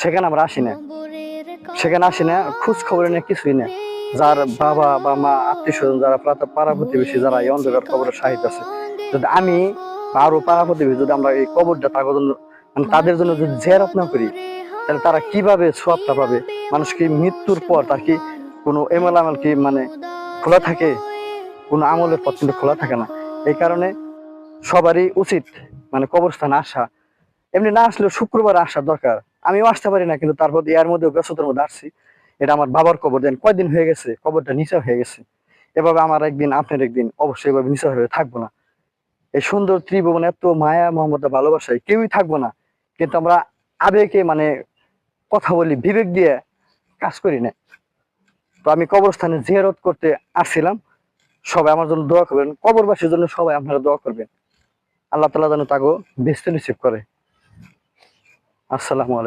সেখানে আমরা আসি না, সেখানে আসি না, খোঁজ খবর নেই, কিছুই না। যার বাবা বা মা আত্মীয় স্বজন যারা পাড়া প্রতিবেশী যারা এই অন্ধকার কবরের সাহিত্য আছে, যদি আমি বা আরো পাড়া প্রতিবেশী যদি আমরা এই কবরটা তাদের জন্য মানে তাদের জন্য যদি জিয়ারত না করি, তাহলে তারা কিভাবে সওয়াবটা পাবে? মানুষ কি মৃত্যুর পর তার কি কোনো এমাল আমল কি মানে খোলা থাকে? কোনো আমলের পথ কিন্তু খোলা থাকে না। এই কারণে সবারই উচিত মানে কবরস্থানে আসা। এমনি না আসলেও শুক্রবার আসা দরকার। আমিও আসতে পারি না, কিন্তু তারপর এর মধ্যে ব্যস্ততার মধ্যে আসছি। এটা আমার বাবার কবর, দেন কয়দিন হয়ে গেছে কবরটা নিচা হয়ে গেছে। এভাবে আমার একদিন আপনার একদিন অবশ্যই এভাবে নিচা হয়ে থাকবো না। এই সুন্দর ত্রিভুবনে এত মায়া মমতা ভালোবাসায় কেউই থাকবো না, কিন্তু আমরা আবেগে মানে কথা বলি, বিবেক দিয়ে কাজ করি না। তো আমি কবরস্থানে জিয়ারত করতে আসছিলাম। সবাই আমার জন্য দোয়া করবেন, কবরবাসীর জন্য সবাই আপনারা দোয়া করবেন। আল্লাহ তাআলা যেন তাকে বেহেশতে নসিব করে। আসসালামু আলাইকুম।